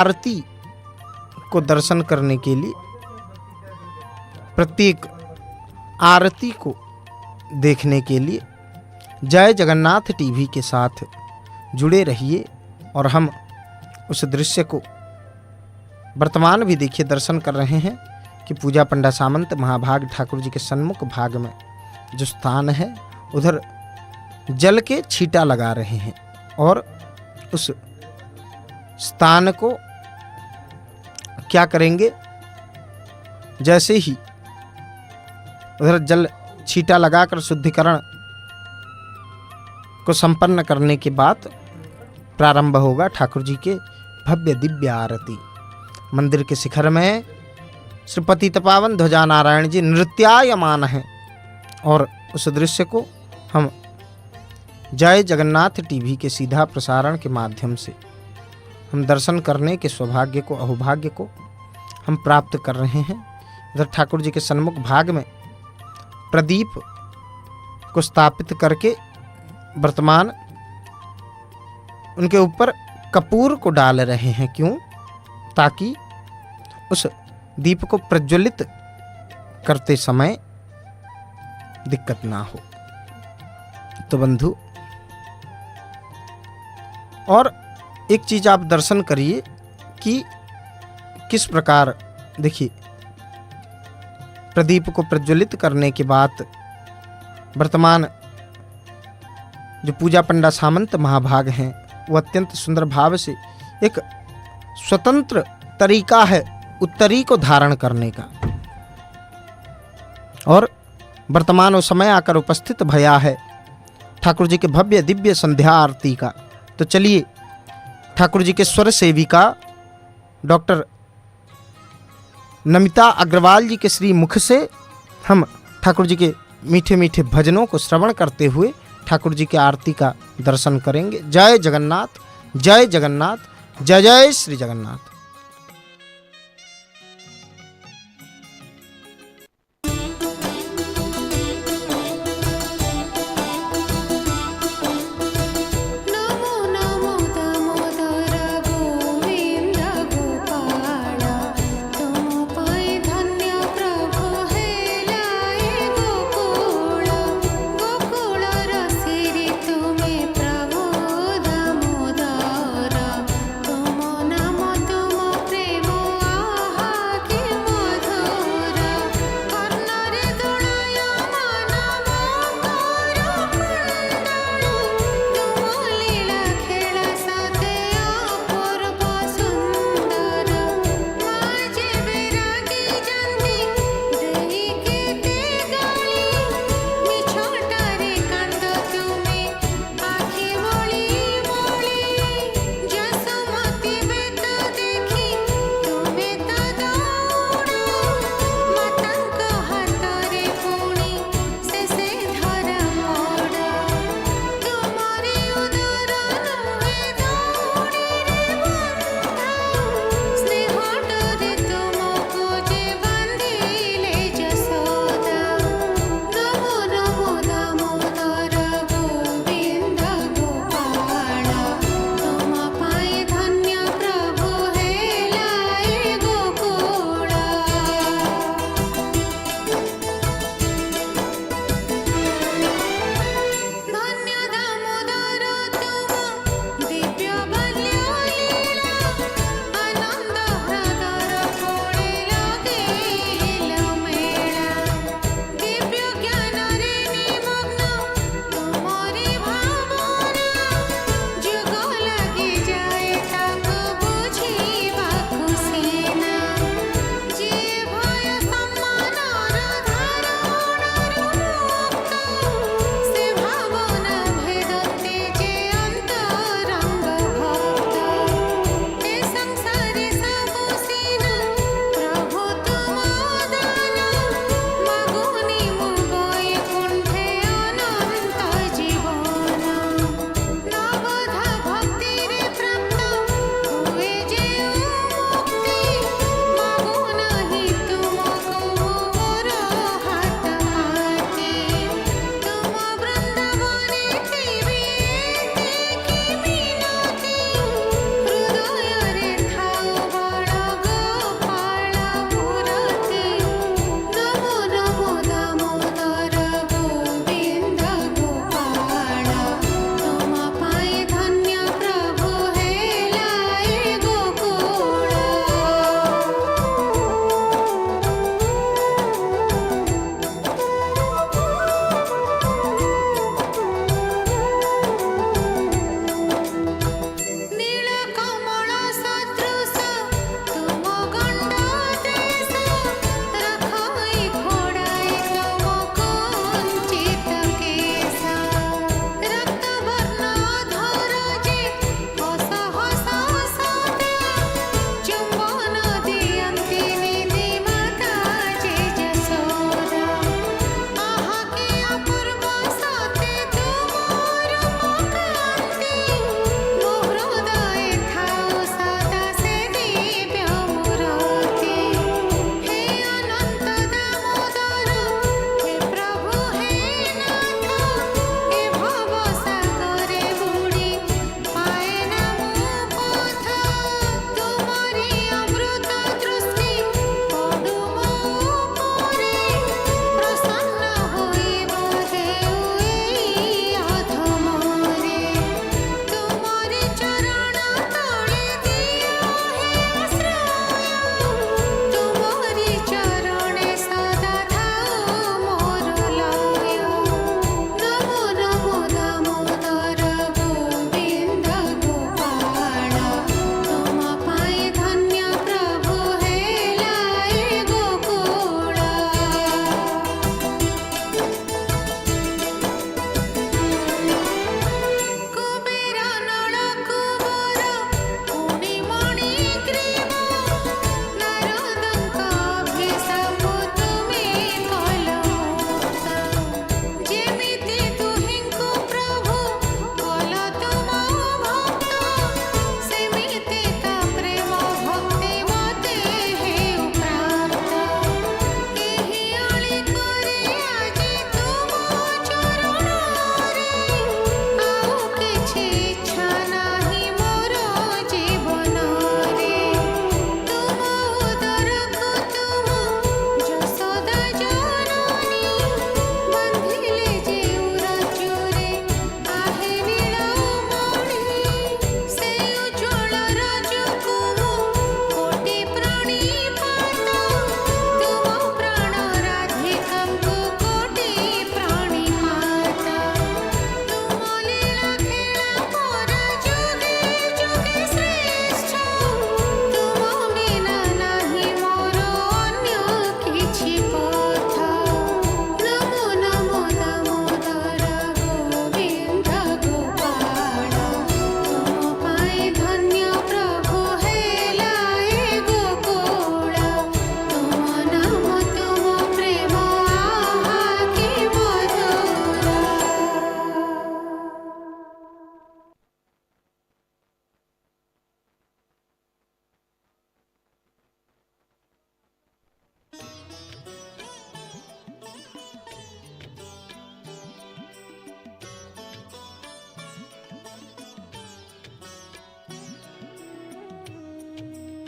आरती को दर्शन करने के लिए, प्रत्येक आरती को देखने के लिए जय जगन्नाथ टीवी के साथ जुड़े रहिए। और हम उस दृश्य को वर्तमान भी देखिए दर्शन कर रहे हैं कि पूजा पंडा सामंत महाभाग ठाकुर जी के सन्मुख भाग में जो स्थान है उधर जल के छींटा लगा रहे हैं और उस स्थान को क्या करेंगे, जैसे ही उधर जल छींटा लगाकर शुद्धिकरण को संपन्न करने के बाद प्रारंभ होगा ठाकुर जी के भव्य दिव्य आरती। मंदिर के शिखर में श्री पतित पावन ध्वजा नारायण जी नृत्यायमान हैं और उस दृश्य को हम जय जगन्नाथ टीवी के सीधा प्रसारण के माध्यम से हम दर्शन करने के सौभाग्य को, अहोभाग्य को हम प्राप्त कर रहे हैं। इधर ठाकुर जी के सन्मुख भाग में प्रदीप को स्थापित करके वर्तमान उनके ऊपर कपूर को डाल रहे हैं। क्यों? ताकि उस दीप को प्रज्वलित करते समय दिक्कत ना हो। तो बंधु, और एक चीज आप दर्शन करिए कि किस प्रकार, देखिए प्रदीप को प्रज्वलित करने के बाद वर्तमान जो पूजा पंडा सामंत महाभाग हैं वो अत्यंत सुंदर भाव से एक स्वतंत्र तरीका है उत्तरी को धारण करने का, और वर्तमान वो समय आकर उपस्थित भया है ठाकुर जी के भव्य दिव्य संध्या आरती का। तो चलिए ठाकुर जी के स्वर सेविका डॉक्टर नमिता अग्रवाल जी के श्री मुख से हम ठाकुर जी के मीठे मीठे भजनों को श्रवण करते हुए ठाकुर जी की आरती का दर्शन करेंगे। जय जगन्नाथ, जय जगन्नाथ, जय जय श्री जगन्नाथ। तुम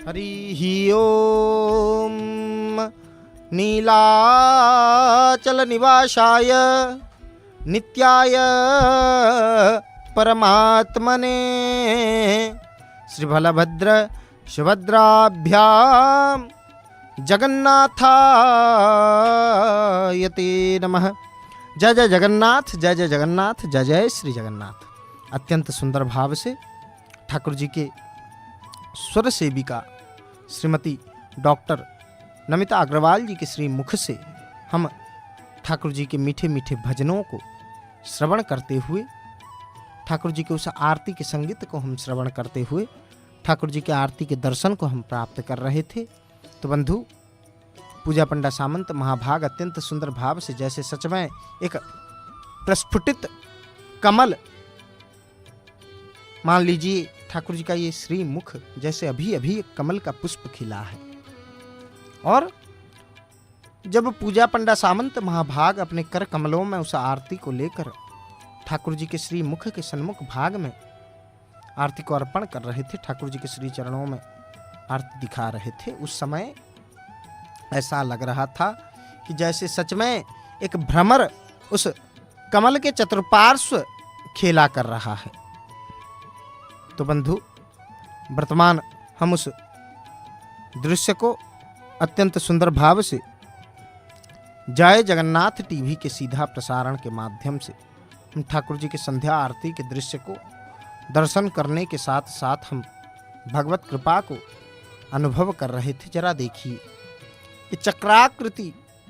हरि ओम नीलाचल निवासाय नित्याय परमात्मने श्री बलभद्र सुभद्राभ्याम जगन्नाथाय ते नमः। जय जय जगन्नाथ, जय जय जगन्नाथ, जय जय श्री जगन्नाथ। अत्यंत सुंदर भाव से ठाकुर जी के स्वर सेविका श्रीमती डॉक्टर नमिता अग्रवाल जी के श्री मुख से हम ठाकुर जी के मीठे मीठे भजनों को श्रवण करते हुए, ठाकुर जी के उस आरती के संगीत को हम श्रवण करते हुए ठाकुर जी के आरती के दर्शन को हम प्राप्त कर रहे थे। तो बंधु, पूजा पंडा सामंत महाभाग अत्यंत सुंदर भाव से जैसे सच में एक प्रस्फुटित कमल, मान लीजिए ठाकुर जी का ये श्री मुख जैसे अभी अभी एक कमल का पुष्प खिला है, और जब पूजा पंडा सामंत महाभाग अपने कर कमलों में उस आरती को लेकर ठाकुर जी के श्री मुख के सन्मुख भाग में आरती को अर्पण कर रहे थे, ठाकुर जी के श्री चरणों में आरती दिखा रहे थे, उस समय ऐसा लग रहा था कि जैसे सच में एक भ्रमर उस कमल के चतुर्पार्श्व खेला कर रहा है। तो बंधु, वर्तमान हम उस दृश्य को अत्यंत सुंदर भाव से जय जगन्नाथ टीवी के सीधा प्रसारण के माध्यम से हम ठाकुर जी के संध्या आरती के दृश्य को दर्शन करने के साथ साथ हम भगवत कृपा को अनुभव कर रहे थे। जरा देखिए, ये चक्राकृति